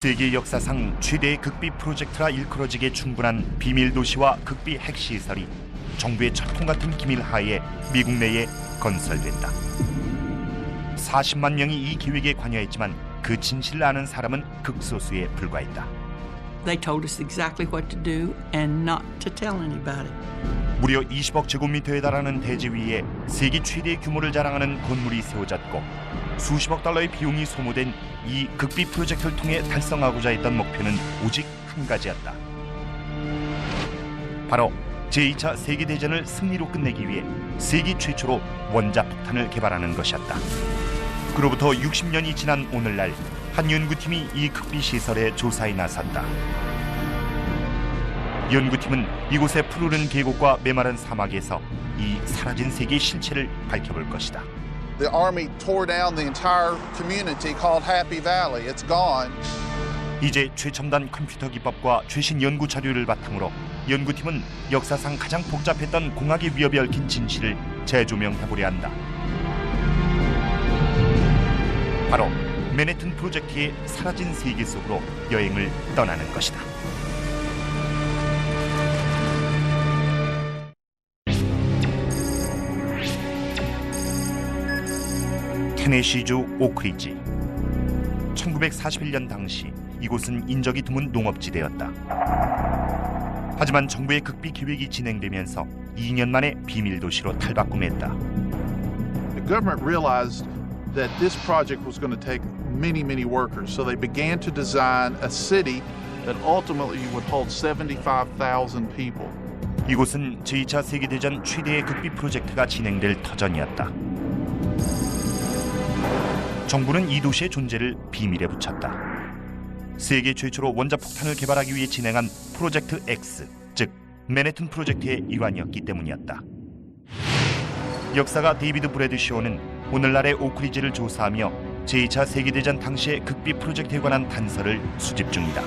세계 역사상 최대의 극비 프로젝트라 일컬어지기에 충분한 비밀 도시와 극비 핵시설이 정부의 철통 같은 기밀 하에 미국 내에 건설된다. 40만 명이 이 계획에 관여했지만 그 진실을 아는 사람은 극소수에 불과했다. They told us exactly what to do and not to tell anybody. 무려 20억 제곱미터에 달하는 대지 위에 세계 최대의 규모를 자랑하는 건물이 세워졌고 수십억 달러의 비용이 소모된 이 극비 프로젝트를 통해 달성하고자 했던 목표는 오직 한 가지였다. 바로 제2차 세계대전을 승리로 끝내기 위해 세계 최초로 원자폭탄을 개발하는 것이었다. 그로부터 60년이 지난 오늘날 한 연구팀이 이 극비 시설의 조사에 나섰다. 연구팀은 이곳의 푸르른 계곡과 메마른 사막에서 이 사라진 세계의 실체를 밝혀볼 것이다. The army tore down the entire community called Happy Valley. It's gone. 이제 최첨단 컴퓨터 기법과 최신 연구 자료를 바탕으로 연구팀은 역사상 가장 복잡했던 공학의 위협에 얽힌 진실을 재조명해보려 한다. 바로 맨해튼 프로젝트의 사라진 세계 속으로 여행을 떠나는 것이다. 테네시주 오크리지. 1941년 당시 이곳은 인적이 드문 농업지대였다. 하지만 정부의 극비 계획이 진행되면서 2년 만에 비밀 도시로 탈바꿈했다. The government realized that this project was going to take many workers, so they began to design a city that ultimately would hold 75,000 people. 이곳은 제2차 세계대전 최대의 극비 프로젝트가 진행될 터전이었다. 정부는 이 도시의 존재를 비밀에 붙였다. 세계 최초로 원자폭탄을 개발하기 위해 진행한 프로젝트 X, 즉 맨해튼 프로젝트의 일환이었기 때문이었다. 역사가 데이비드 브래드쇼는 오늘날의 오크리지를 조사하며 제2차 세계대전 당시의 극비 프로젝트에 관한 단서를 수집 중이다.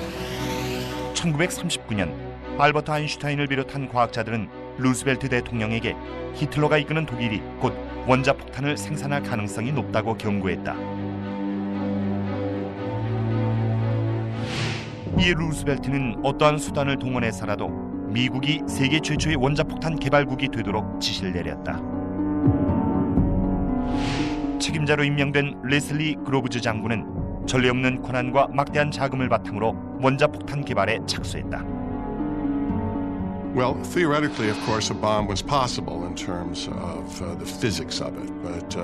1939년 알버트 아인슈타인을 비롯한 과학자들은 루스벨트 대통령에게 히틀러가 이끄는 독일이 곧 원자폭탄을 생산할 가능성이 높다고 경고했다. 이에 루스벨트는 어떠한 수단을 동원해서라도 미국이 세계 최초의 원자폭탄 개발국이 되도록 지시를 내렸다. 책임자로 임명된 레슬리 그로브즈 장군은 전례 없는 권한과 막대한 자금을 바탕으로 원자폭탄 개발에 착수했다. Well, theoretically, of course, a bomb was possible in terms of the physics of it, but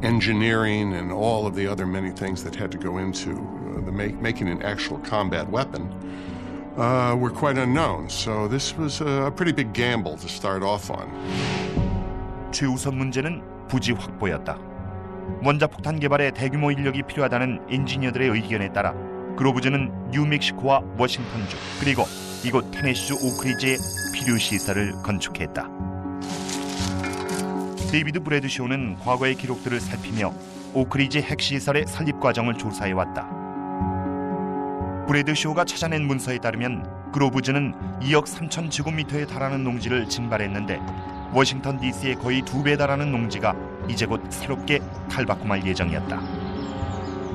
engineering and all of the other many things that had to go into making an actual combat weapon were quite unknown. So this was a pretty big gamble to start off on. 최우선 문제는 부지 확보였다. 원자폭탄 개발에 대규모 인력이 필요하다는 엔지니어들의 의견에 따라 그로브즈는 뉴멕시코와 워싱턴주 그리고 이곳 테네시주 오크리지에 필요 시설을 건축했다. 데이비드 브래드쇼는 과거의 기록들을 살피며 오크리지 핵시설의 설립 과정을 조사해왔다. 브래드쇼가 찾아낸 문서에 따르면 그로브즈는 2억 3천 제곱미터에 달하는 농지를 증발했는데 워싱턴 DC의 거의 2배에 달하는 농지가 이제 곧 새롭게 탈바꿈할 예정이었다.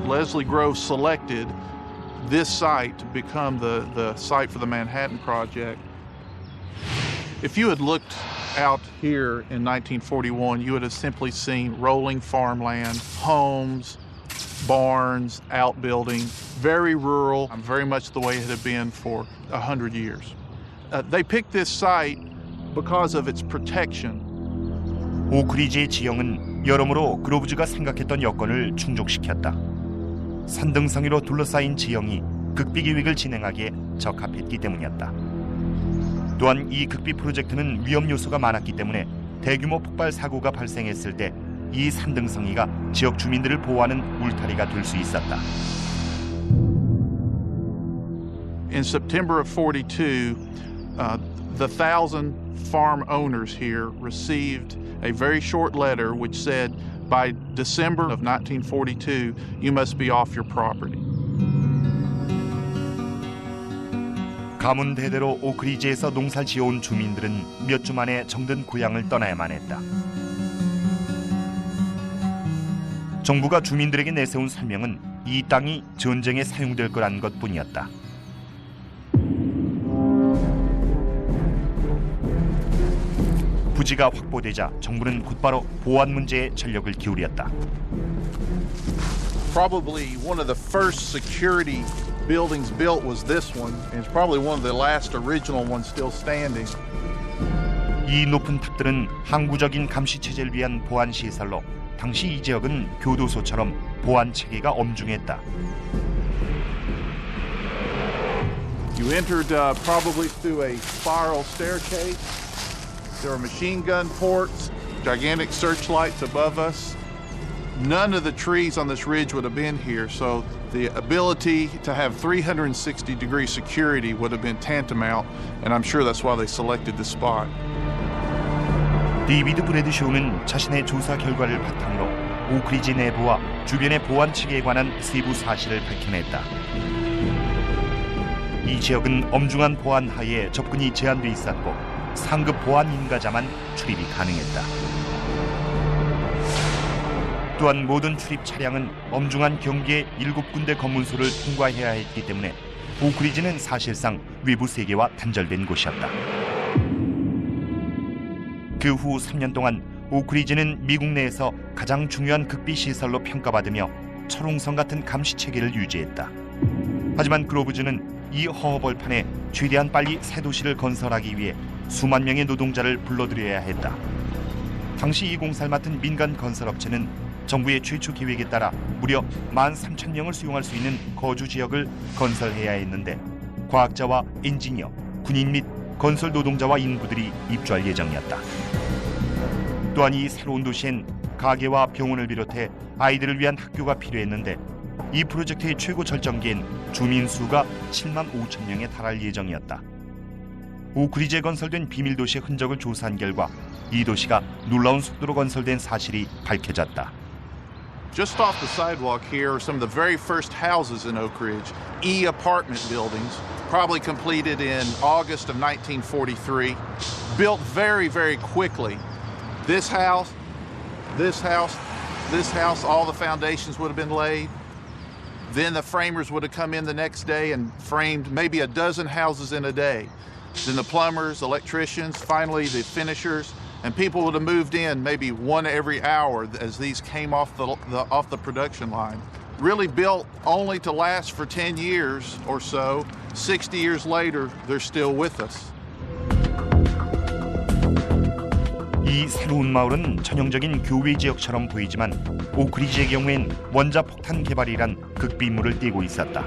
Leslie Groves selected this site to become the site for the Manhattan Project. If you had looked out here in 1941, you would have simply seen rolling farmland, homes, barns, outbuildings, very rural, very much the way it had been for 100 years. They picked this site because of its protection. 오크리지의 지형은 여러모로 그로브즈가 생각했던 여건을 충족시켰다. 산등성이로 둘러싸인 지형이 극비 계획을 진행하기에 적합했기 때문이었다. 또한 이 극비 프로젝트는 위험 요소가 많았기 때문에 대규모 폭발 사고가 발생했을 때 이 산등성이가 지역 주민들을 보호하는 울타리가 될 수 있었다. In September of 42, the 1,000 farm owners here received a very short letter which said, by December of 1942, you must be off your property. 가문 대대로 오크리지에서 농사를 지어온 주민들은 몇 주 만에 정든 고향을 떠나야만 했다. 정부가 주민들에게 내세운 설명은 이 땅이 전쟁에 사용될 거란 것뿐이었다. 부지가 확보되자 정부는 곧바로 보안 문제에 전력을 기울였다. Probably one of the first security buildings built was this one, and it's probably one of the last original ones still standing. 이 높은 탑들은 항구적인 감시 체제를 위한 보안 시설로 당시 이 지역은 교도소처럼 보안 체계가 엄중했다. You entered probably through a spiral staircase. There were machine gun ports, gigantic searchlights above us. None of the trees on this ridge would have been here, so the ability to have 360-degree security would have been tantamount, and I'm sure that's why they selected this spot. 데이비드 브래드쇼는 자신의 조사 결과를 바탕으로 오크리지 내부와 주변의 보안 체계에 관한 세부 사실을 밝혀냈다. 이 지역은 엄중한 보안 하에 접근이 제한돼 있었고 상급 보안 인가자만 출입이 가능했다. 또한 모든 출입 차량은 엄중한 경계의 7군데 검문소를 통과해야 했기 때문에 오크리지는 사실상 외부 세계와 단절된 곳이었다. 그 후 3년 동안 오크리지는 미국 내에서 가장 중요한 극비 시설로 평가받으며 철옹성 같은 감시 체계를 유지했다. 하지만 그로브즈는 이 허허벌판에 최대한 빨리 새 도시를 건설하기 위해 수만 명의 노동자를 불러들여야 했다. 당시 이 공사를 맡은 민간 건설업체는 정부의 최초 계획에 따라 무려 13,000명을 수용할 수 있는 거주 지역을 건설해야 했는데 과학자와 엔지니어, 군인 및 건설 노동자와 인부들이 입주할 예정이었다. 또한 이 새로운 도시엔 가게와 병원을 비롯해 아이들을 위한 학교가 필요했는데 이 프로젝트의 최고 절정기엔 주민 수가 7만 5천 명에 달할 예정이었다. 오크리지에 건설된 비밀 도시의 흔적을 조사한 결과 이 도시가 놀라운 속도로 건설된 사실이 밝혀졌다. Just off the sidewalk here are some of the very first houses in Oak Ridge, E apartment buildings, probably completed in August of 1943, built very, very quickly. This house, all the foundations would have been laid. Then the framers would have come in the next day and framed maybe a dozen houses in a day. Then the plumbers, electricians, finally the finishers, and people would have moved in maybe one every hour as these came off the production line. Really built only to last for 10 years or so. 60 years later, they're still with us. 이 새로운 마을은 전형적인 교외 지역처럼 보이지만 오크리지의 경우엔 원자폭탄 개발이란 극비임무를 띠고 있었다.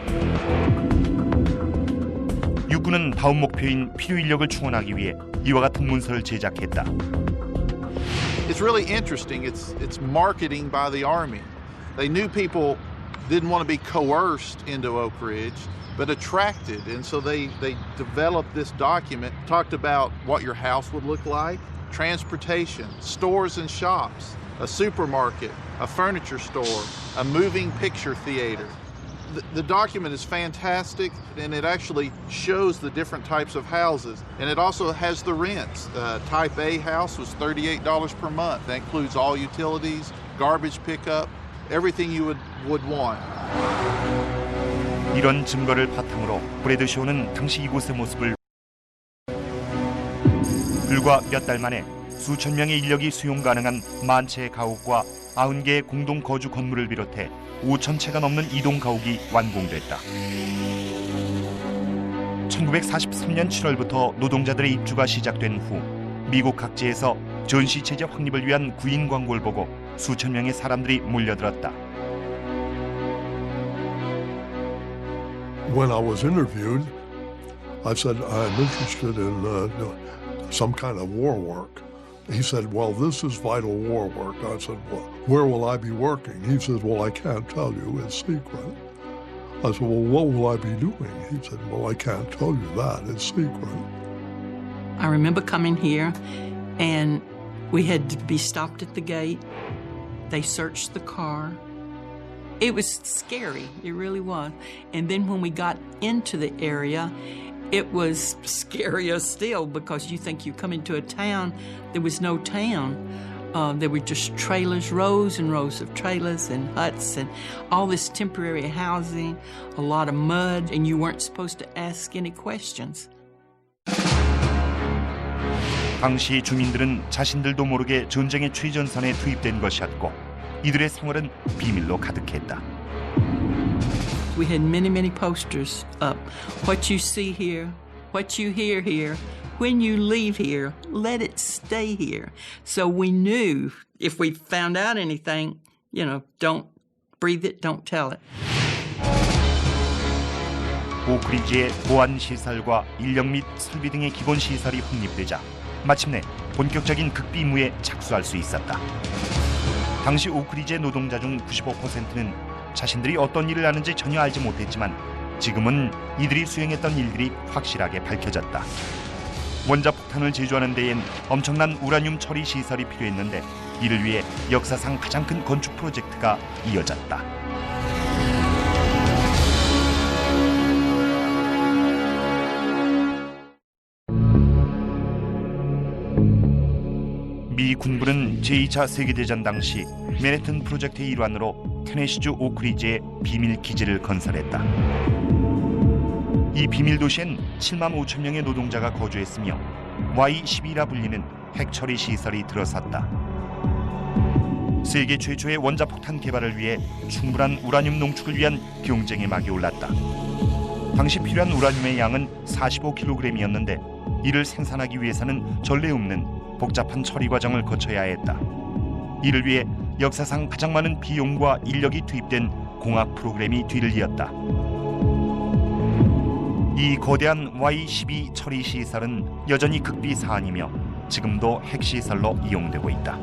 육군은 다음 목표인 필요 인력을 충원하기 위해 이와 같은 문서를 제작했다. It's really interesting. It's marketing by the Army. They knew people didn't want to be coerced into Oak Ridge, but attracted, and so they developed this document, talked about what your house would look like, transportation, stores and shops, a supermarket, a furniture store, a moving picture theater. The document is fantastic, and it actually shows the different types of houses, and it also has the rents. Type A house was $38 per month. That includes all utilities, garbage pickup, everything you would want. 이런 증거를 바탕으로 브래드쇼는 당시 이곳의 모습을 불과 몇 달 만에 수천 명의 인력이 수용 가능한 만 채의 가옥과 90개의 공동 거주 건물을 비롯해 5천 채가 넘는 이동 가옥이 완공됐다. 1943년 7월부터 노동자들의 입주가 시작된 후 미국 각지에서 전시 체제 확립을 위한 구인 광고를 보고 수천 명의 사람들이 몰려들었다. When I was interviewed, I said I'm interested in some kind of war work. He said, well, this is vital war work. I said, well, where will I be working? He said, well, I can't tell you. It's secret. I said, well, what will I be doing? He said, well, I can't tell you that. It's secret. I remember coming here, and we had to be stopped at the gate. They searched the car. It was scary. It really was. And then when we got into the area, it was scarier still because you think you come into a town. There was no town. There were just trailers, rows and rows of trailers and huts and all this temporary housing, a lot of mud, and you weren't supposed to ask any questions. 당시 주민들은 자신들도 모르게 전쟁의 최전선에 투입된 것이었고 이들의 생활은 비밀로 가득했다. We had many posters up. What you see here, what you hear here, when you leave here, let it stay here. So we knew if we found out anything, don't breathe it, don't tell it. 오크리지의 보안 시설과 인력 및 설비 등의 기본 시설이 확립되자 마침내 본격적인 극비무에 착수할 수 있었다. 당시 오크리지의 노동자 중 95%는 자신들이 어떤 일을 하는지 전혀 알지 못했지만 지금은 이들이 수행했던 일들이 확실하게 밝혀졌다. 원자폭탄을 제조하는 데엔 엄청난 우라늄 처리 시설이 필요했는데 이를 위해 역사상 가장 큰 건축 프로젝트가 이어졌다. 미 군부는 제2차 세계대전 당시 맨해튼 프로젝트의 일환으로 테네시주 오크리지에 비밀 기지를 건설했다. 이 비밀 도시엔 7만 5천 명의 노동자가 거주했으며 Y-12라 불리는 핵 처리 시설이 들어섰다. 세계 최초의 원자폭탄 개발을 위해 충분한 우라늄 농축을 위한 경쟁의 막이 올랐다. 당시 필요한 우라늄의 양은 45kg이었는데 이를 생산하기 위해서는 전례 없는 복잡한 처리 과정을 거쳐야 했다. 이를 위해 역사상 가장 많은 비용과 인력이 투입된 공학 프로그램이 뒤를 이었다. 이 거대한 Y-12 처리 시설은 여전히 극비 사안이며 지금도 핵시설로 이용되고 있다.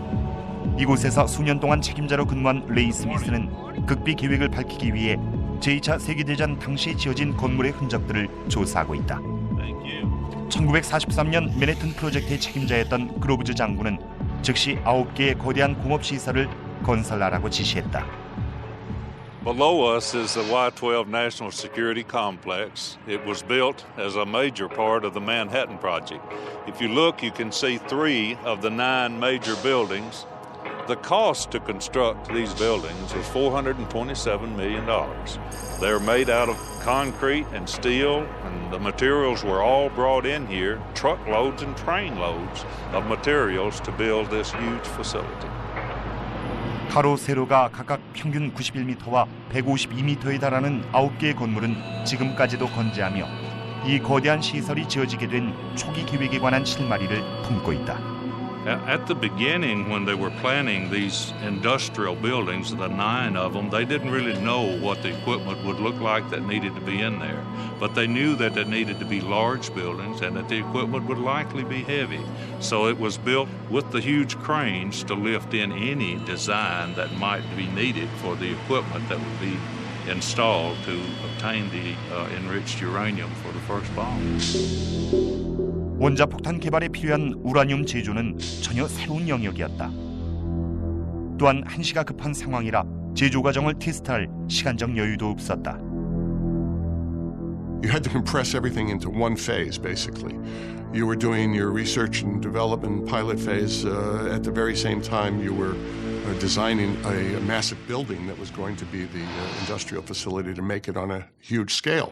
이곳에서 수년 동안 책임자로 근무한 레이 스미스는 극비 계획을 밝히기 위해 제2차 세계대전 당시 지어진 건물의 흔적들을 조사하고 있다. 1943년 맨해튼 프로젝트의 책임자였던 그로브즈 장군은 즉시 9개의 거대한 공업시설을 건설하라고 지시했다. Below us is the Y-12 National Security Complex. It was built as a major part of the Manhattan Project. If you look, you can see 3 of the 9 major buildings. The cost to construct these buildings was $427 million. They were made out of concrete and steel, and the materials were all brought in here, truckloads and trainloads of materials to build this huge facility. 가로 세로가 각각 평균 91m와 152m에 달하는 9개의 건물은 지금까지도 건재하며 이 거대한 시설이 지어지게 된 초기 계획에 관한 실마리를 품고 있다. At the beginning, when they were planning these industrial buildings, the 9 of them, they didn't really know what the equipment would look like that needed to be in there. But they knew that it needed to be large buildings and that the equipment would likely be heavy. So it was built with the huge cranes to lift in any design that might be needed for the equipment that would be installed to obtain the enriched uranium for the first bomb. 원자폭탄 개발에 필요한 우라늄 제조는 전혀 새로운 영역이었다. 또한 한시가 급한 상황이라 제조 과정을 테스트할 시간적 여유도 없었다. You had to compress everything into one phase, basically. You were doing your research and development pilot phase at the very same time you were designing a massive building that was going to be the industrial facility to make it on a huge scale.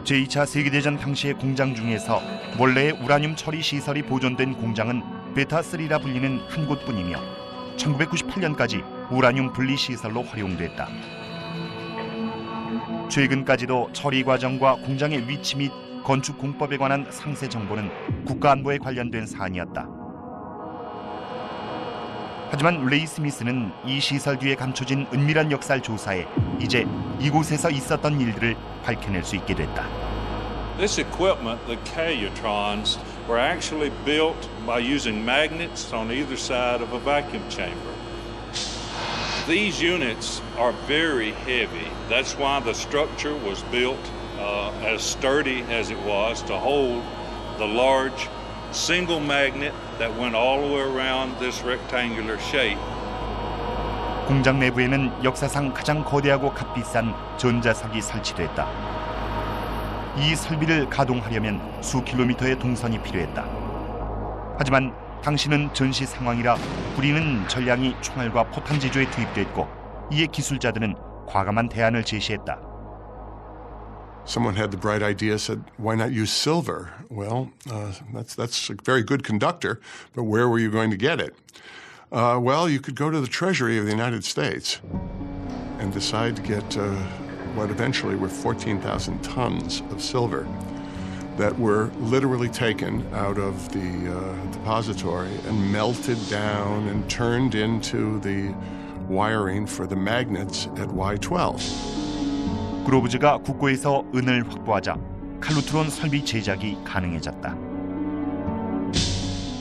제2차 세계대전 당시의 공장 중에서 원래의 우라늄 처리 시설이 보존된 공장은 베타3라 불리는 한 곳뿐이며 1998년까지 우라늄 분리 시설로 활용됐다. 최근까지도 처리 과정과 공장의 위치 및 건축 공법에 관한 상세 정보는 국가안보에 관련된 사안이었다. 하지만 레이 스미스는 이 시설 뒤에 감춰진 은밀한 역사를 조사해 이제 이곳에서 있었던 일들을 밝혀낼 수 있게 됐다. This equipment, the Calutrons, were actually built by using magnets on either side of a vacuum chamber. These units are very heavy. That's why the structure was built as sturdy as it was to hold the large single magnet that went all the way around this rectangular shape. 공장 내부에는 역사상 가장 거대하고 값비싼 전자석이 설치됐다. 이 설비를 가동하려면 수 킬로미터의 동선이 필요했다. 하지만 당시는 전시 상황이라 부리는 전량이 총알과 포탄 제조에 투입됐고 이에 기술자들은 과감한 대안을 제시했다. Someone had the bright idea, said, why not use silver? Well, that's a very good conductor, but where were you going to get it? Well, you could go to the Treasury of the United States and decide to get what eventually were 14,000 tons of silver that were literally taken out of the depository and melted down and turned into the wiring for the magnets at Y12. 그로브즈가 국고에서 은을 확보하자 칼루트론 설비 제작이 가능해졌다.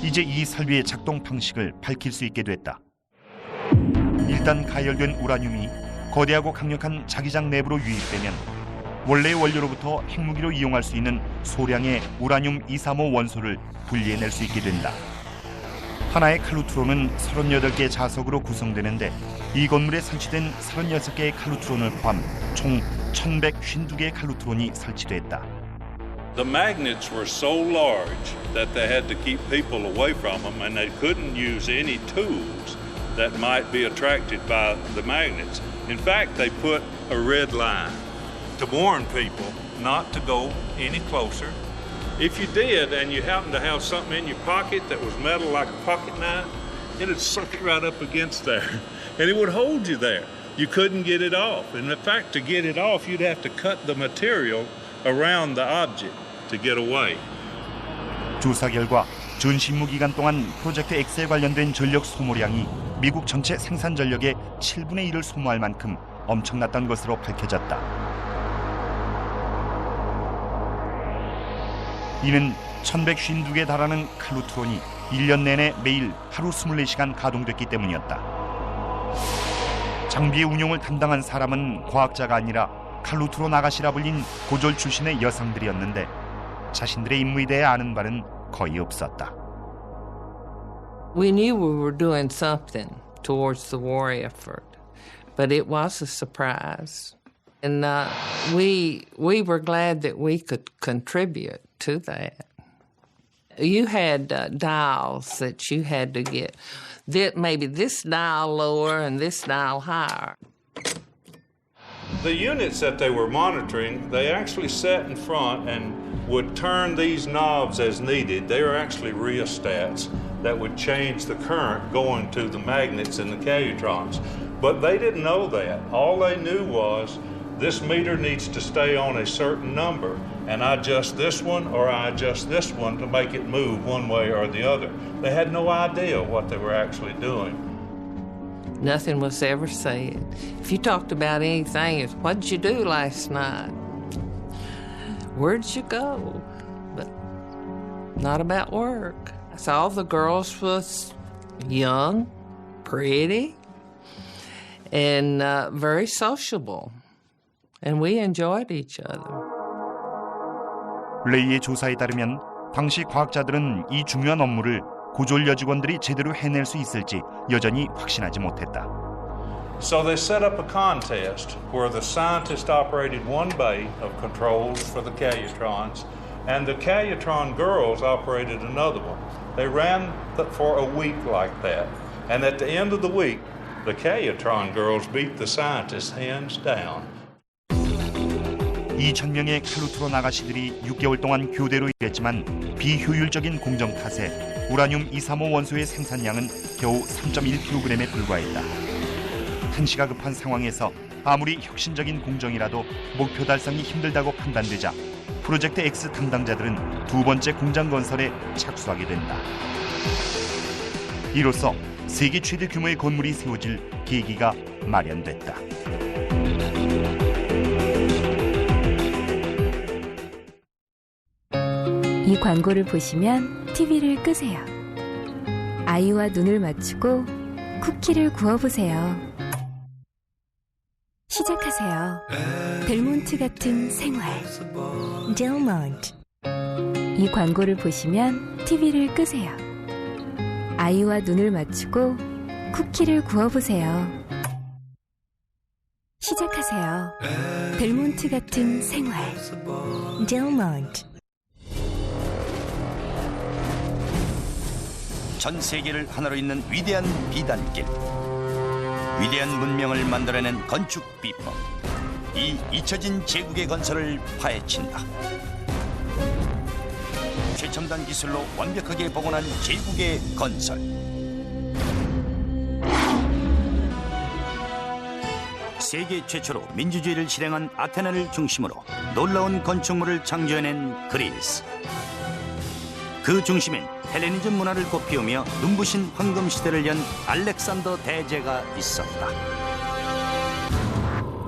이제 이 설비의 작동 방식을 밝힐 수 있게 됐다. 일단 가열된 우라늄이 거대하고 강력한 자기장 내부로 유입되면 원래의 원료로부터 핵무기로 이용할 수 있는 소량의 우라늄 235 원소를 분리해낼 수 있게 된다. 하나의 칼루트론은 38개의 자석으로 구성되는데 이 건물에 설치된 36개의 칼루트론을 포함 총 1152개의 칼루트론이 설치됐다. The magnets were so large that they had to keep people away from them, and they couldn't use any tools that might be attracted by the magnets. In fact, they put a red line to warn people not to go any closer. If you did and you happened to have something in your pocket that was metal like a pocket knife, it'd suck it right up against there and it would hold you there. You couldn't get it off. And in fact, to get it off, you'd have to cut the material around the object to get away. 조사 결과 전신무 기간 동안 프로젝트 X에 관련된 전력 소모량이 미국 전체 생산 전력의 7분의 1을 소모할 만큼 엄청났던 것으로 밝혀졌다. 이는 1152개에 달하는 칼루트론이 1년 내내 매일 하루 24시간 가동됐기 때문이었다. 장비의 운용을 담당한 사람은 과학자가 아니라 칼루트론 아가씨라 불린 고졸 출신의 여성들이었는데 자신들의 임무에 대해 아는 바는 거의 없었다. We knew we were doing something towards the war effort, but it was a surprise. And we were glad that we could contribute to that. You had dials that you had to get, maybe this dial lower and this dial higher. The units that they were monitoring, they actually sat in front and would turn these knobs as needed. They were actually rheostats that would change the current going to the magnets and the calutrons. But they didn't know that. All they knew was this meter needs to stay on a certain number, and I adjust this one or I adjust this one to make it move one way or the other. They had no idea what they were actually doing. Nothing was ever said. If you talked about anything, it's, what did you do last night? Where'd you go? But not about work. So all the girls was young, pretty, and very sociable. And we enjoyed each other. 레이의 조사에 따르면 당시 과학자들은 이 중요한 업무를 고졸 여직원들이 제대로 해낼 수 있을지 여전히 확신하지 못했다. So they set up a contest where the scientist operated one bay of controls for the calutrons, and the calutron girls operated another one. They ran for a week like that, and at the end of the week, the calutron girls beat the scientists hands down. 2,000명의 칼루트론 아가씨들이 6개월 동안 교대로 일했지만 비효율적인 공정 탓에 우라늄 235 원소의 생산량은 겨우 3.1kg에 불과했다. 한시가 급한 상황에서 아무리 혁신적인 공정이라도 목표 달성이 힘들다고 판단되자 프로젝트 X 담당자들은 두 번째 공장 건설에 착수하게 된다. 이로써 세계 최대 규모의 건물이 세워질 계기가 마련됐다. 이 광고를 보시면 TV를 끄세요. 아이와 눈을 맞추고 쿠키를 구워보세요. 시작하세요. 델몬트 같은 생활. 델몬트. 이 광고를 보시면 TV를 끄세요. 아이와 눈을 맞추고 쿠키를 구워보세요. 시작하세요. 델몬트 같은 생활. 델몬트. 전 세계를 하나로 잇는 위대한 비단길, 위대한 문명을 만들어낸 건축 비법, 이 잊혀진 제국의 건설을 파헤친다. 최첨단 기술로 완벽하게 복원한 제국의 건설. 세계 최초로 민주주의를 실행한 아테네를 중심으로 놀라운 건축물을 창조해낸 그리스. 그 중심엔 헬레니즘 문화를 꽃피우며 눈부신 황금 시대를 연 알렉산더 대제가 있었다.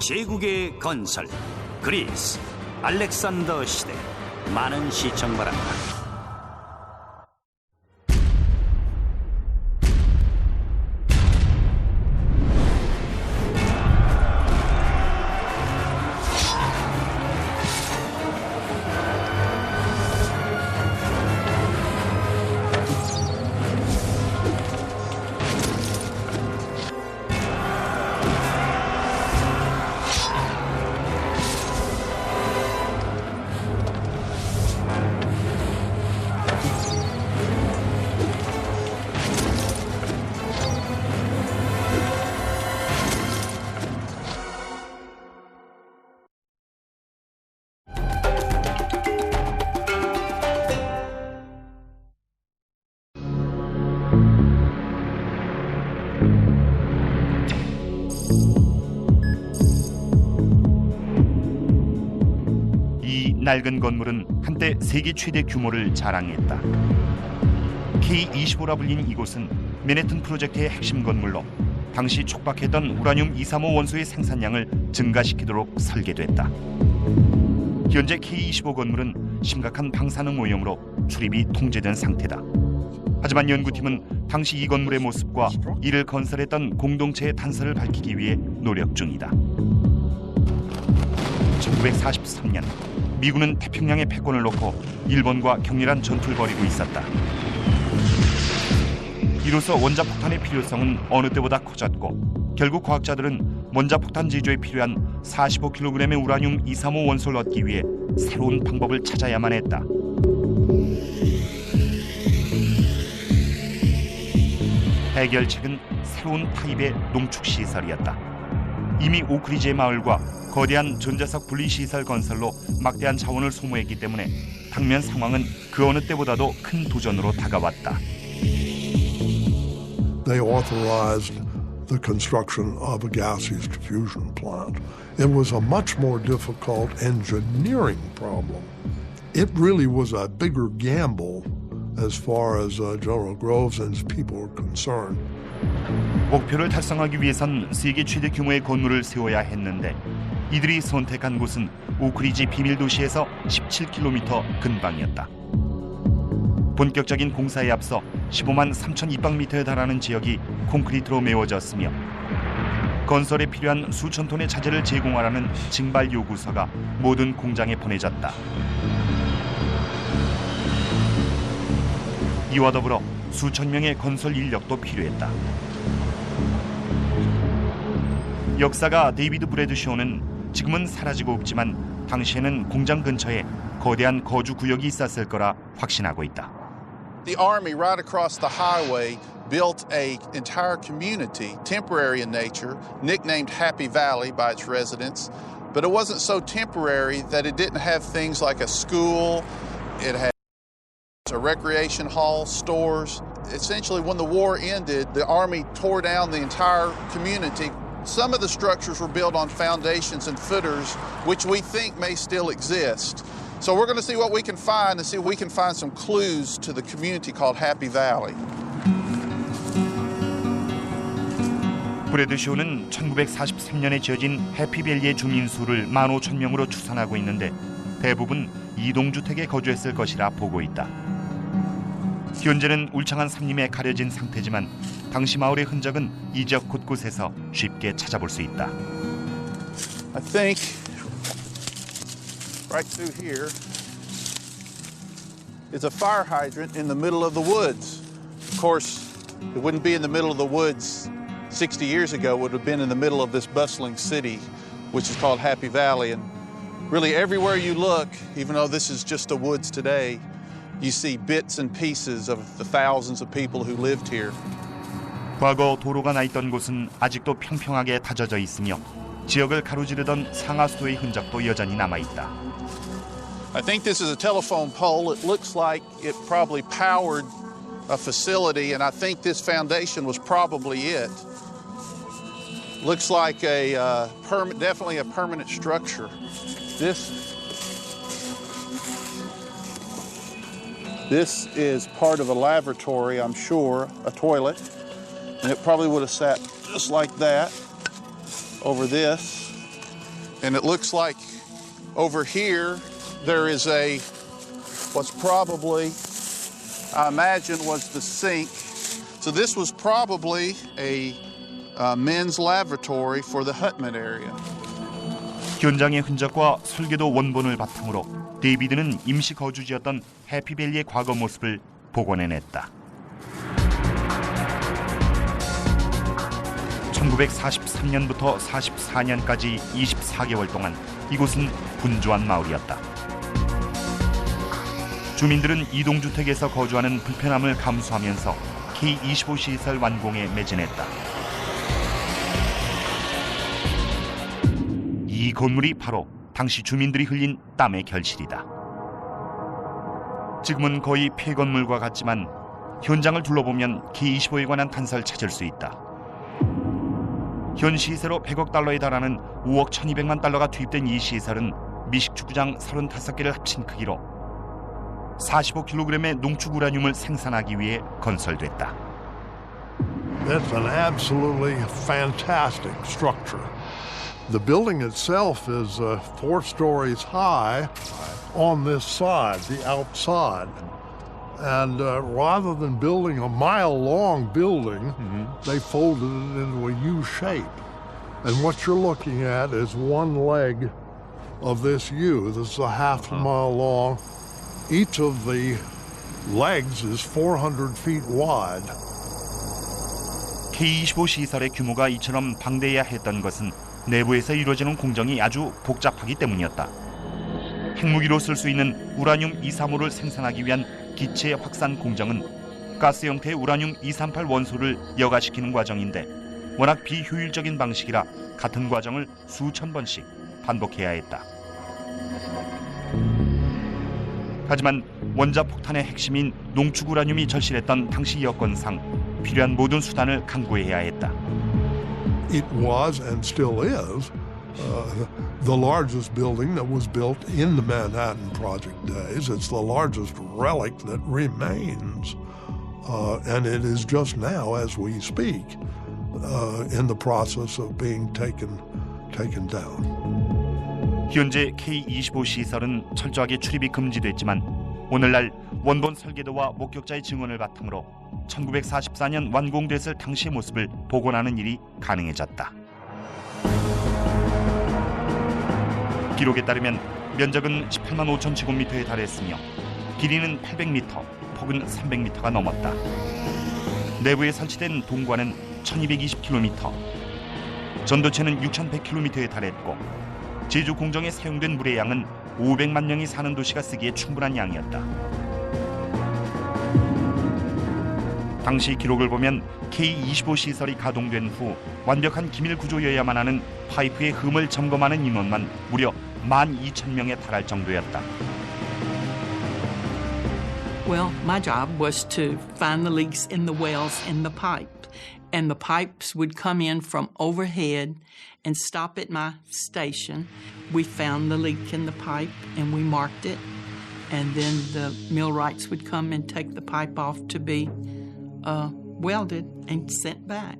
제국의 건설, 그리스, 알렉산더 시대. 많은 시청 바랍니다. 낡은 건물은 한때 세계 최대 규모를 자랑했다. K25라 불린 이곳은 맨해튼 프로젝트의 핵심 건물로 당시 촉박했던 우라늄 235 원소의 생산량을 증가시키도록 설계됐다. 현재 K25 건물은 심각한 방사능 오염으로 출입이 통제된 상태다. 하지만 연구팀은 당시 이 건물의 모습과 이를 건설했던 공동체의 탄서를 밝히기 위해 노력 중이다. 1943년 미군은 태평양에 패권을 놓고 일본과 격렬한 전투를 벌이고 있었다. 이로써 원자폭탄의 필요성은 어느 때보다 커졌고 결국 과학자들은 원자폭탄 제조에 필요한 45kg의 우라늄 235 원소를 얻기 위해 새로운 방법을 찾아야만 했다. 해결책은 새로운 타입의 농축시설이었다. 이미 오크리지의 마을과 거대한 전자석 분리시설 건설로 막대한 자원을 소모했기 때문에 당면 상황은 그 어느 때보다도 큰 도전으로 다가왔다. They authorized the construction of a gaseous diffusion plant. It was a much more difficult engineering problem. It really was a bigger gamble as far as General Groves and his people were concerned. 목표를 달성하기 위해선 세계 최대 규모의 건물을 세워야 했는데 이들이 선택한 곳은 오크리지 비밀도시에서 17km 근방이었다. 본격적인 공사에 앞서 15만 3천 입방미터에 달하는 지역이 콘크리트로 메워졌으며 건설에 필요한 수천 톤의 자재를 제공하라는 징발 요구서가 모든 공장에 보내졌다. 이와 더불어 수천 명의 건설 인력도 필요했다. 역사가 데이비드 브래드쇼는 지금은 사라지고 없지만 당시에는 공장 근처에 거대한 거주 구역이 있었을 거라 확신하고 있다. The Army right across the highway built an entire community, temporary in nature, nicknamed Happy Valley by its residents. But it wasn't so temporary that it didn't have things like a school, it had a recreation hall, stores. Essentially, when the war ended, the Army tore down the entire community. Some of the structures were built on foundations and footers, which we think may still exist. So we're going to see what we can find and see if we can find some clues to the community called Happy Valley. 브래드쇼는 1943년에 지어진 해피밸리의 주민 수를 15,000명으로 추산하고 있는데 대부분 이동주택에 거주했을 것이라 보고 있다. 현재는 울창한 산림에 가려진 상태지만 당시 마을의 흔적은 이 지역 곳곳에서 쉽게 찾아볼 수 있다. I think right through here is a fire hydrant in the middle of the woods. Of course, it wouldn't be in the middle of the woods 60 years ago. It would have been in the middle of this bustling city, which is called Happy Valley. And really everywhere you look, even though this is just the woods today, you see bits and pieces of the thousands of people who lived here. 과거 도로가 나 있던 곳은 아직도 평평하게 다져져 있으며 지역을 가로지르던 상하수도의 흔적도 여전히 남아있다. I think this is a telephone pole. It looks like it probably powered a facility, and I think this foundation was probably it. Looks like definitely a permanent structure. This is part of a laboratory, I'm sure, a toilet, and it probably would have sat just like that over this. And it looks like over here there is what's probably, I imagine, was the sink. So this was probably a men's lavatory for the Hutman area. 현장의 흔적과 설계도 원본을 바탕으로 데이비드는 임시 거주지였던 해피밸리의 과거 모습을 복원해냈다. 1943년부터 44년까지 24개월 동안 이곳은 분주한 마을이었다. 주민들은 이동주택에서 거주하는 불편함을 감수하면서 K25 시설 완공에 매진했다. 이 건물이 바로 당시 주민들이 흘린 땀의 결실이다. 지금은 거의 폐건물과 같지만 현장을 둘러보면 K25에 관한 단서를 찾을 수 있다. 현 시세로 100억 달러에 달하는 5억 1200만 달러가 투입된 이 시설은 미식축구장 35개를 합친 크기로 45kg의 농축 우라늄을 생산하기 위해 건설됐다. It's an absolutely fantastic structure. The building itself is 4 stories high on this side, the outside. And rather than building a mile-long building, they folded it into a U shape. And what you're looking at is one leg of this U. This is a half mile long. Each of the legs is 400 feet wide. K25 시설의 규모가 이처럼 방대해야 했던 것은 내부에서 이루어지는 공정이 아주 복잡하기 때문이었다. 핵무기로 쓸 수 있는 우라늄 235를 생산하기 위한 기체 확산 공정은 가스 형태의 우라늄 238 원소를 여과시키는 과정인데 워낙 비효율적인 방식이라 같은 과정을 수천 번씩 반복해야 했다. 하지만 원자폭탄의 핵심인 농축 우라늄이 절실했던 당시 여건상 필요한 모든 수단을 강구해야 했다. It was and still is the largest building that was built in the Manhattan Project days. It's the largest relic that remains. And it is just now, as we speak, in the process of being taken down. 현재 K25 시설은 철저하게 출입이 금지됐지만 오늘날 원본 설계도와 목격자의 증언을 바탕으로 1944년 완공됐을 당시의 모습을 복원하는 일이 가능해졌다. 기록에 따르면 면적은 18만 5천 제곱미터에 달했으며 길이는 800m, 폭은 300m가 넘었다. 내부에 설치된 동관은 1220km, 전도체는 6100km에 달했고 제조 공정에 사용된 물의 양은 500만 명이 사는 도시가 쓰기에 충분한 양이었다. 당시 기록을 보면 K25 시설이 가동된 후 완벽한 기밀 구조여야만 하는 파이프의 흠을 점검하는 인원만 무려 12,000명에 달할 정도였다. Well, my job was to find the leaks in the wells in the pipe. And the pipes would come in from overhead and stop at my station. We found the leak in the pipe and we marked it. And then the millwrights would come and take the pipe off to be welded and sent back.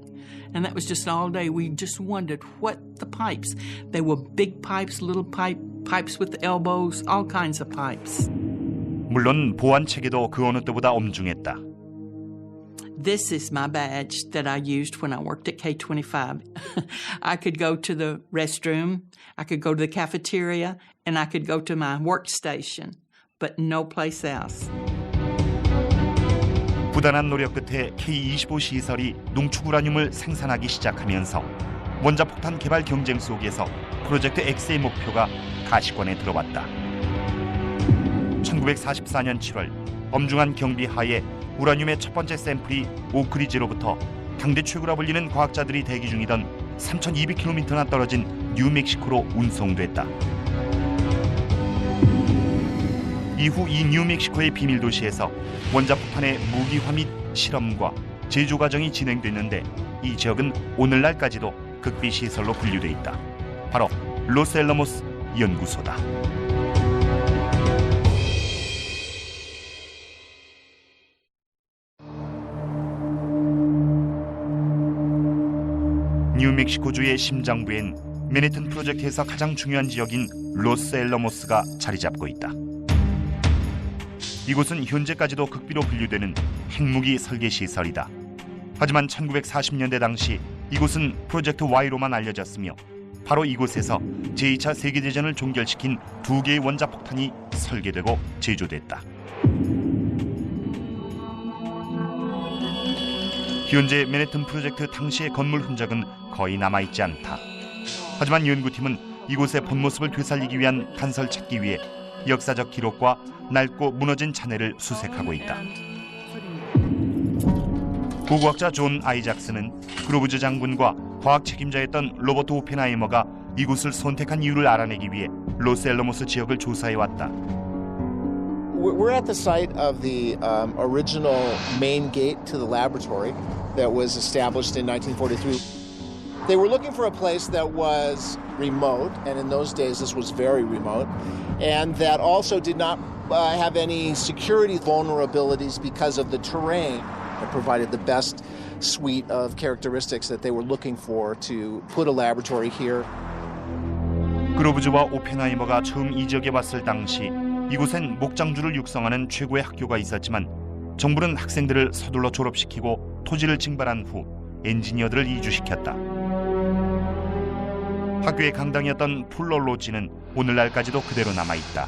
And that was just all day. We just wondered what the pipes. They were big pipes, little pipes with elbows, all kinds of pipes. 물론 보안 체계도 그 어느 때보다 엄중했다. This is my badge that I used when I worked at K25. I could go to the restroom, I could go to the cafeteria, and I could go to my workstation, but no place else. 부단한 노력 끝에 K25 시설이 농축 우라늄을 생산하기 시작하면서 원자폭탄 개발 경쟁 속에서 프로젝트 X의 목표가 가시권에 들어왔다. 1944년 7월 엄중한 경비 하에 우라늄의 첫 번째 샘플이 오크리지로부터 당대 최고라 불리는 과학자들이 대기 중이던 3,200km나 떨어진 뉴멕시코로 운송됐다. 이후 이 뉴멕시코의 비밀 도시에서 원자폭탄의 무기화 및 실험과 제조 과정이 진행됐는데 이 지역은 오늘날까지도 극비 시설로 분류돼 있다. 바로 로스앨러모스 연구소다. 뉴멕시코주의 심장부엔 맨해튼 프로젝트에서 가장 중요한 지역인 로스앨러모스가 자리 잡고 있다. 이곳은 현재까지도 극비로 분류되는 핵무기 설계 시설이다. 하지만 1940년대 당시 이곳은 프로젝트 Y로만 알려졌으며 바로 이곳에서 제2차 세계대전을 종결시킨 2개의 원자폭탄이 설계되고 제조됐다. 현재 맨해튼 프로젝트 당시의 건물 흔적은 거의 남아있지 않다. 하지만 연구팀은 이곳의 본 모습을 되살리기 위한 단서를 찾기 위해 역사적 기록과 낡고 무너진 잔해를 수색하고 있다. 고고학자 존 아이작스는 그로브즈 장군과 과학 책임자였던 로버트 오펜하이머가 이곳을 선택한 이유를 알아내기 위해 로스앨러모스 지역을 조사해왔다. We're at the site of the original main gate to the laboratory that was established in 1943. They were looking for a place that was remote, and in those days this was very remote, and that also did not have any security vulnerabilities because of the terrain. It provided the best suite of characteristics that they were looking for to put a laboratory here. 그로브즈와 오펜하이머가 처음 이 지역에 왔을 당시 이곳엔 목장주를 육성하는 최고의 학교가 있었지만 정부는 학생들을 서둘러 졸업시키고 토지를 징발한 후 엔지니어들을 이주시켰다. 학교의 강당이었던 풀롤로지는 오늘날까지도 그대로 남아있다.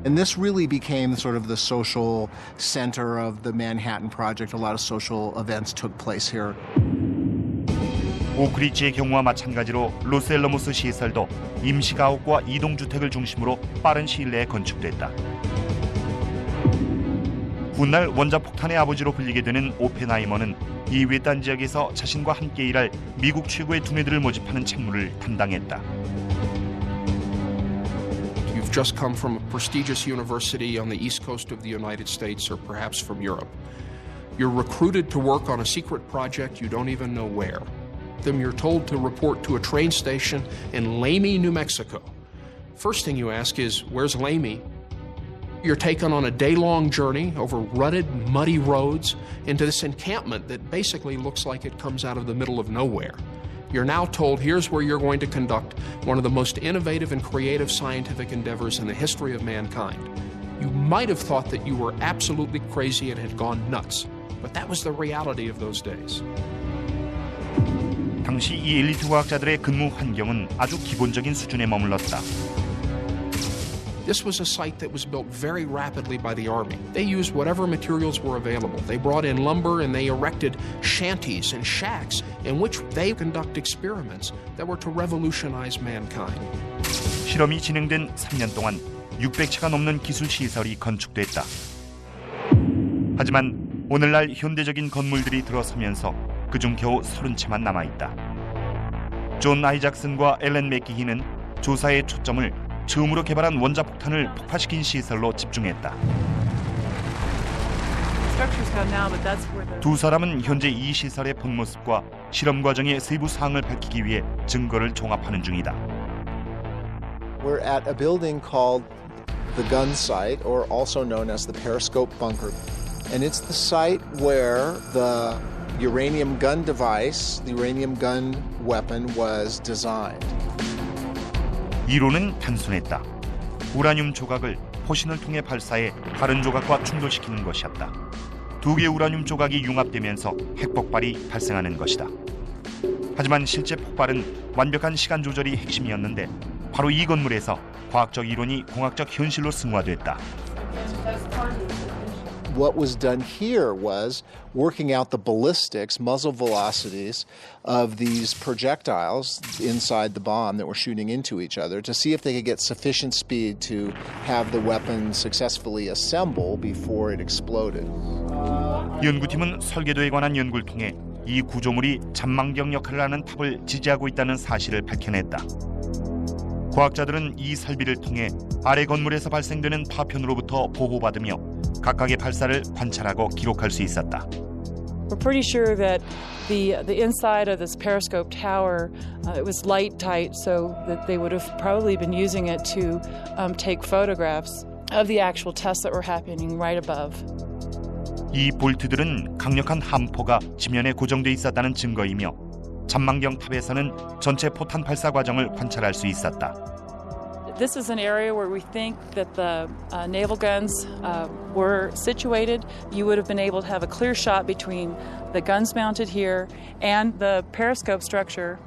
And this really became sort of the social center of the Manhattan Project. A lot of social events took place here. 오크리지의 경우와 마찬가지로 로스앨러모스 시설도 임시가옥과 이동주택을 중심으로 빠른 시일 내에 건축됐다. 훗날 원자폭탄의 아버지로 불리게 되는 오펜하이머는 이 외딴 지역에서 자신과 함께 일할 미국 최고의 두뇌들을 모집하는 책무를 담당했다. You've just come from a prestigious university on the east coast of the United States or perhaps from Europe. You're recruited to work on a secret project you don't even know where. Then you're told to report to a train station in Lamy, New Mexico. First thing you ask is, where's Lamy? You're taken on a day-long journey over rutted, muddy roads into this encampment that basically looks like it comes out of the middle of nowhere. You're now told, here's where you're going to conduct one of the most innovative and creative scientific endeavors in the history of mankind. You might have thought that you were absolutely crazy and had gone nuts, but that was the reality of those days. 당시 이 엘리트 과학자들의 근무 환경은 아주 기본적인 수준에 머물렀다. This was a site that was built very rapidly by the Army. They used whatever materials were available. They brought in lumber and they erected shanties and shacks in which they conduct experiments that were to revolutionize mankind. 실험이 진행된 3년 동안 600채가 넘는 기술 시설이 건축됐다. 하지만 오늘날 현대적인 건물들이 들어서면서 그중 겨우 30채만 남아있다. 존 아이작슨과 앨런 맥기히는 조사의 초점을 처음으로 개발한 원자폭탄을 폭파시킨 시설로 집중했다. 두 사람은 현재 이 시설의 본 모습과 실험 과정의 세부 사항을 밝히기 위해 증거를 종합하는 중이다. We're at a building called the gun site, or also known as the periscope bunker. And it's the site where the uranium gun device, the uranium gun weapon, was designed. 이론은 단순했다. 우라늄 조각을 포신을 통해 발사해 다른 조각과 충돌시키는 것이었다. 두 개의 우라늄 조각이 융합되면서 핵폭발이 발생하는 것이다. 하지만 실제 폭발은 완벽한 시간 조절이 핵심이었는데 바로 이 건물에서 과학적 이론이 공학적 현실로 승화됐다. What was done here was working out the ballistics, muzzle velocities of these projectiles inside the bomb that were shooting into each other to see if they could get sufficient speed to have the weapon successfully assemble before it exploded. 연구팀은 설계도에 관한 연구를 통해 이 구조물이 잠망경 역할을 하는 탑을 지지하고 있다는 사실을 밝혀냈다. 과학자들은 이 설비를 통해 아래 건물에서 발생되는 파편으로부터 보호받으며 각각의 발사를 관찰하고 기록할 수 있었다. We're pretty sure that the inside of this periscope tower, it was light tight, so that they would have probably been using it to take photographs of the actual tests that were happening right above. 이 볼트들은 강력한 함포가 지면에 고정돼 있었다는 증거이며 잠망경 탑에서는 전체 포탄 발사 과정을 관찰할 수 있었다. This is an area where we think that the naval guns were situated. You would have been able to have a clear shot between the guns mounted here and the periscope structure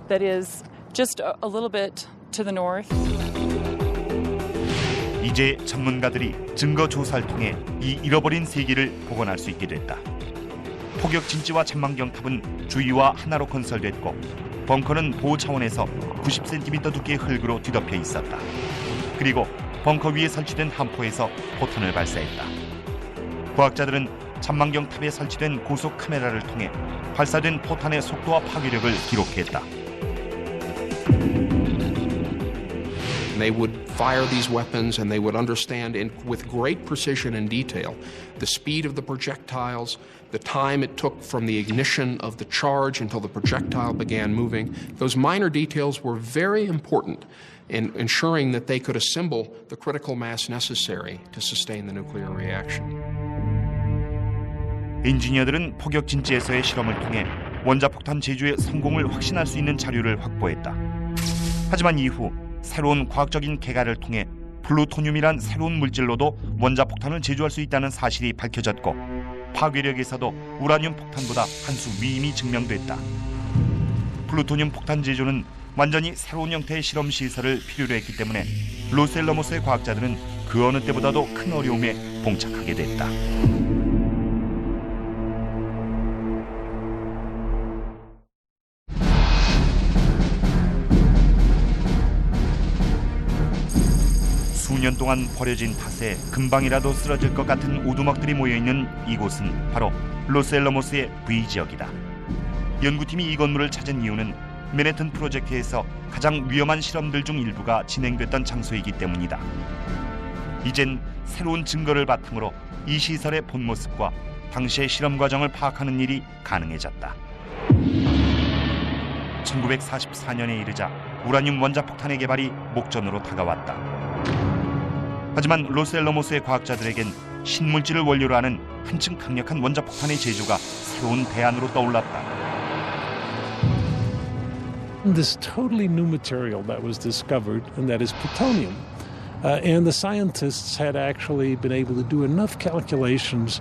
that is just a little bit to the north. 이제 전문가들이 증거 조사를 통해 이 잃어버린 세계를 복원할 수 있게 됐다. 포격 진지와 잠망경 탑은 주위와 하나로 건설됐고 벙커는 보호 차원에서 90cm 두께의 흙으로 뒤덮여 있었다. 그리고 벙커 위에 설치된 함포에서 포탄을 발사했다. 과학자들은 잠망경 탑에 설치된 고속 카메라를 통해 발사된 포탄의 속도와 파괴력을 기록했다. They would fire these weapons and they would understand with great precision and detail the speed of the projectiles, the time it took from the ignition of the charge until the projectile began moving. Those minor details were very important in ensuring that they could assemble the critical mass necessary to sustain the nuclear reaction. 엔지니어들은 포격 진지에서의 실험을 통해 원자폭탄 제조의 성공을 확신할 수 있는 자료를 확보했다. 하지만 이후 새로운 과학적인 개발을 통해 플루토늄이란 새로운 물질로도 원자폭탄을 제조할 수 있다는 사실이 밝혀졌고 파괴력에서도 우라늄 폭탄보다 한 수 위임이 증명됐다. 플루토늄 폭탄 제조는 완전히 새로운 형태의 실험 시설을 필요로 했기 때문에 로스앨러모스의 과학자들은 그 어느 때보다도 큰 어려움에 봉착하게 됐다. 수년 동안 버려진 탓에 금방이라도 쓰러질 것 같은 오두막들이 모여있는 이곳은 바로 로스앨러모스의 V지역이다. 연구팀이 이 건물을 찾은 이유는 맨해튼 프로젝트에서 가장 위험한 실험들 중 일부가 진행됐던 장소이기 때문이다. 이젠 새로운 증거를 바탕으로 이 시설의 본 모습과 당시의 실험 과정을 파악하는 일이 가능해졌다. 1944년에 이르자 우라늄 원자폭탄의 개발이 목전으로 다가왔다. 하지만 로스앨러모스의 과학자들에겐 신물질을 원료로 하는 한층 강력한 원자폭탄의 제조가 새로운 대안으로 떠올랐다. This totally new material that was discovered, and that is plutonium. And the scientists had actually been able to do enough calculations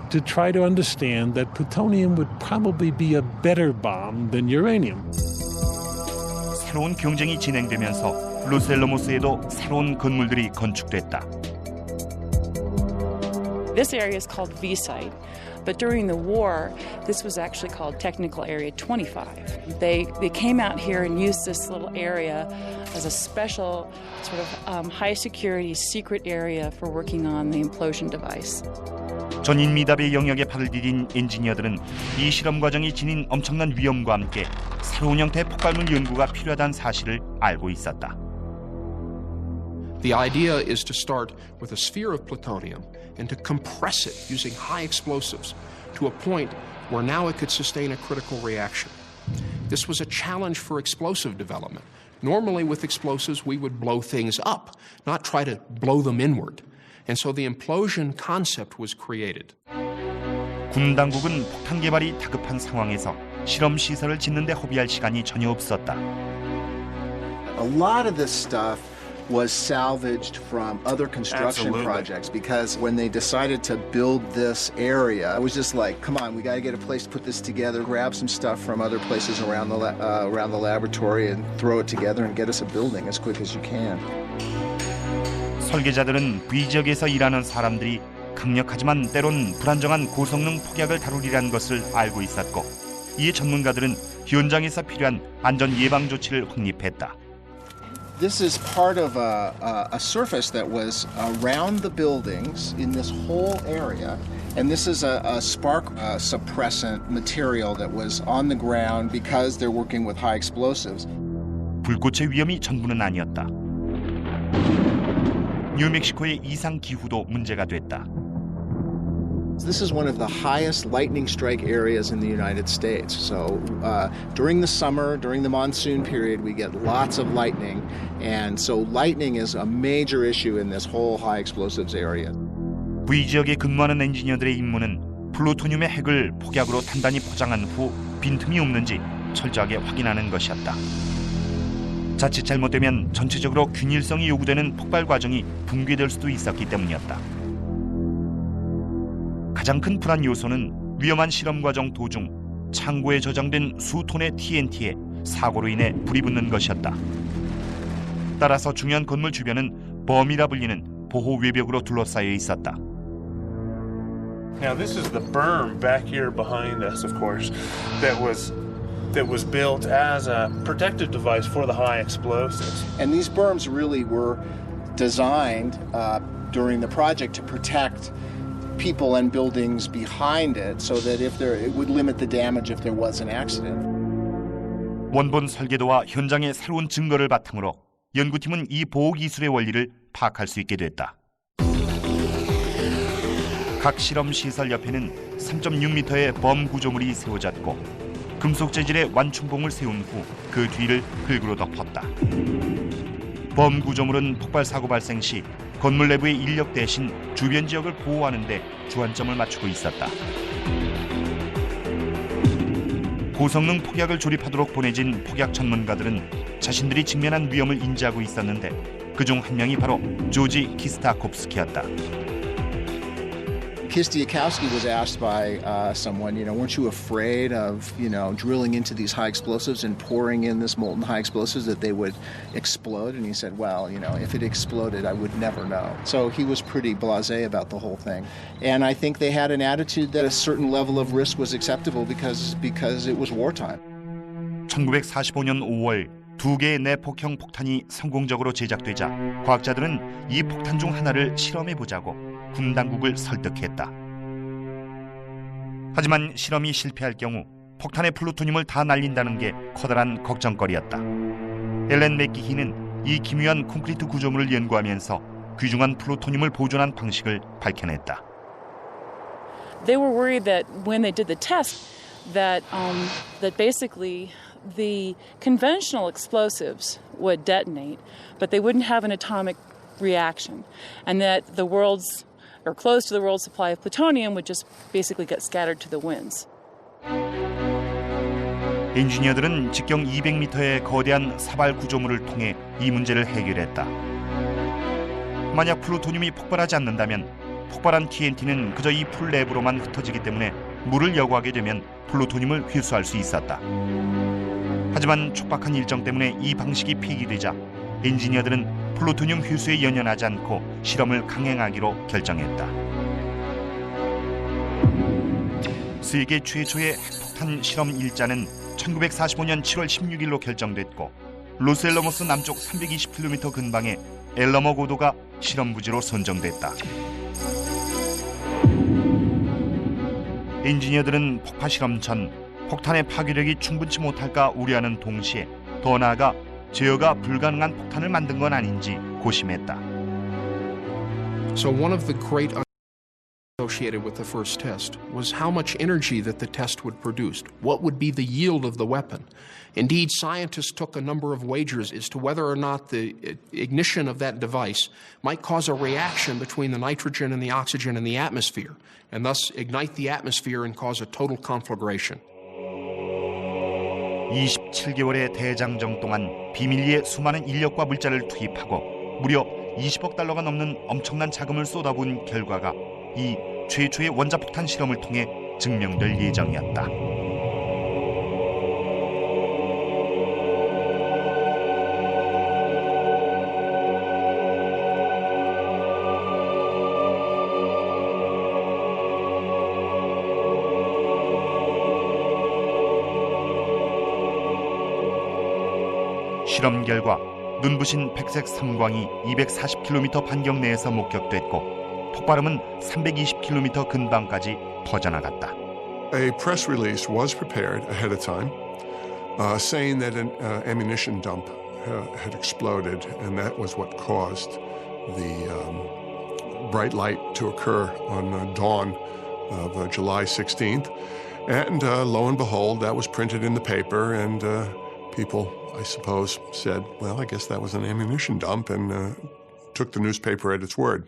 to try to understand that plutonium would probably be a better bomb than uranium. 새로운 경쟁이 진행되면서 로스앨러모스에도 새로운 건물들이 건축됐다. This area is called V site, but during the war, this was actually called Technical Area 25. They came out here and used this little area as a special sort of high security secret area for working on the implosion device. 전인 미답의 영역에 발을 디딘 엔지니어들은 이 실험 과정이 지닌 엄청난 위험과 함께 새로운 형태의 폭발물 연구가 필요하다는 사실을 알고 있었다. The idea is to start with a sphere of plutonium and to compress it using high explosives to a point where now it could sustain a critical reaction. This was a challenge for explosive development. Normally with explosives we would blow things up, not try to blow them inward. And so the implosion concept was created. 군 당국은 폭탄 개발이 다급한 상황에서 실험 시설을 짓는 데 허비할 시간이 전혀 없었다. A lot of this stuff was salvaged from other construction projects because when they decided to build this area, it was just like, come on, we got to get a place to put this together, grab some stuff from other places around the laboratory and throw it together and get us a building as quick as you can. 설계자들은 V지역에서 일하는 사람들이 강력하지만 때론 불안정한 고성능 폭약을 다루리라는 것을 알고 있었고, 이에 전문가들은 현장에서 필요한 안전 예방 조치를 확립했다. This is part of a surface that was around the buildings in this whole area. And this is a spark suppressant material that was on the ground because they're working with high explosives. 불꽃의 위험이 전부는 아니었다. 뉴멕시코의 이상 기후도 문제가 됐다. This is one of the highest lightning strike areas in the United States. So during the summer, during the monsoon period, we get lots of lightning. And so lightning is a major issue in this whole high explosives area. V 지역에 근무하는 엔지니어들의 임무는 플루토늄의 핵을 폭약으로 단단히 포장한 후 빈틈이 없는지 철저하게 확인하는 것이었다. 자칫 잘못되면 전체적으로 균일성이 요구되는 폭발 과정이 붕괴될 수도 있었기 때문이었다. 가장 큰 불안 요소는 위험한 실험 과정 도중 창고에 저장된 수톤의 TNT에 사고로 인해 불이 붙는 것이었다. 따라서 중요한 건물 주변은 범이라 불리는 보호 외벽으로 둘러싸여 있었다. Now this is the berm back here behind us, of course, that was built as a protective device for the high explosives. And these berms really were designed during the project to protect people and buildings behind it, so that it would limit the damage if there was an accident. 원본 설계도와 현장의 새로운 증거를 바탕으로 연구팀은 이 보호 기술의 원리를 파악할 수 있게 됐다. 각 실험 시설 옆에는 3.6m의 범 구조물이 세워졌고 금속 재질의 완충봉을 세운 후 그 뒤를 흙으로 덮었다. 범 구조물은 폭발 사고 발생 시 건물 내부의 인력 대신 주변 지역을 보호하는 데 주안점을 맞추고 있었다. 고성능 폭약을 조립하도록 보내진 폭약 전문가들은 자신들이 직면한 위험을 인지하고 있었는데 그중 한 명이 바로 조지 키스타코프스키였다. Kistiakowsky was asked by someone, weren't you afraid of, drilling into these high explosives and pouring in this molten high explosives that they would explode? And he said, well, if it exploded, I would never know. So he was pretty blasé about the whole thing. And I think they had an attitude that a certain level of risk was acceptable because it was wartime. 1945년 5월 2개의 내폭형 폭탄이 성공적으로 제작되자 과학자들은 이 폭탄 중 하나를 실험해보자고 군 당국을 설득했다. 하지만 실험이 실패할 경우 폭탄의 플루토늄을 다 날린다는 게 커다란 걱정거리였다. 엘렌 맥기히는 이 기묘한 콘크리트 구조물을 연구하면서 귀중한 플루토늄을 보존한 방식을 밝혀냈다. They were worried that when they did the test that basically the conventional explosives would detonate, but they wouldn't have an atomic reaction, and that the world's, or close to the world's supply of plutonium would just basically get scattered to the winds. 엔지니어들은 직경 200m의 거대한 사발 구조물을 통해 이 문제를 해결했다. 만약 플루토늄이 폭발하지 않는다면 폭발한 TNT는 그저 이 풀 내부로만 흩어지기 때문에 물을 여과하게 되면 플루토늄을 회수할 수 있었다. 하지만 촉박한 일정 때문에 이 방식이 폐기되자 엔지니어들은 플루토늄 회수에 연연하지 않고 실험을 강행하기로 결정했다. 세계 최초의 핵폭탄 실험 일자는 1945년 7월 16일로 결정됐고 로스앨러모스 남쪽 320km 근방의 엘러머 고도가 실험 부지로 선정됐다. 엔지니어들은 폭파 실험 전 폭탄의 파괴력이 충분치 못할까 우려하는 동시에 더 나아가 제어가 불가능한 폭탄을 만든 건 아닌지 고심했다. So one of the great associated with the first test was how much energy that the test would produce. What would be the yield of the weapon? Indeed, scientists took a number of wagers as to whether or not the ignition of that device might cause a reaction between the nitrogen and the oxygen in the atmosphere, and thus ignite the atmosphere and cause a total conflagration. 27개월의 대장정 동안 비밀리에 수많은 인력과 물자를 투입하고 무려 20억 달러가 넘는 엄청난 자금을 쏟아부은 결과가 이 최초의 원자폭탄 실험을 통해 증명될 예정이었다. 실험 결과 눈부신 백색 섬광이 240km 반경 내에서 목격됐고 폭발음은 320km 근방까지 퍼져나갔다. A press release was prepared ahead of time, saying that an ammunition dump had exploded, and that was what caused the bright light to occur on dawn of July 16th. And lo and behold, that was printed in the paper, and people, I suppose, said, well, I guess that was an ammunition dump, and took the newspaper at its word.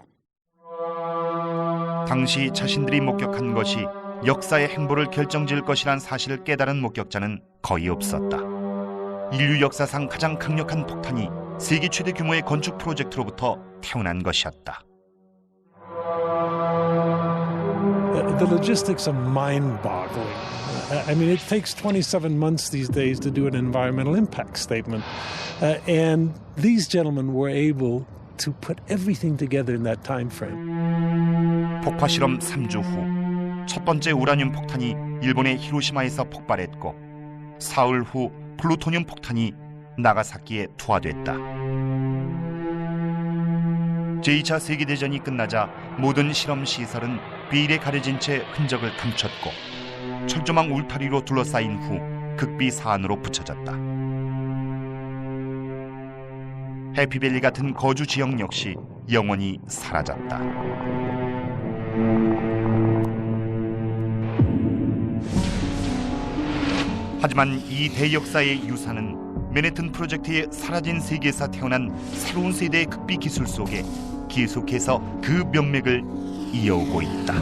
당시 자신들이 목격한 것이 역사의 행보를 결정지을 것이란 사실을 깨달은 목격자는 거의 없었다. 인류 역사상 가장 강력한 폭탄이 세계 최대 규모의 건축 프로젝트로부터 태어난 것이었다. The logistics are mind-boggling. I mean, it takes 27 months these days to do an environmental impact statement. And these gentlemen were able to put everything together in that time frame. 폭파 실험 3주 후 첫 번째 우라늄 폭탄이 일본의 히로시마에서 폭발했고 사흘 후 플루토늄 폭탄이 나가사키에 투하됐다. 제2차 세계대전이 끝나자 모든 실험 시설은 비일에 가려진 채 흔적을 감췄고 철조망 울타리로 둘러싸인 후 극비 사안으로 붙여졌다. 해피밸리 같은 거주 지역 역시 영원히 사라졌다. 하지만 이 대역사의 유산은 맨해튼 프로젝트의 사라진 세계에서 태어난 새로운 세대의 극비 기술 속에 계속해서 그 명맥을 이어오고 있다.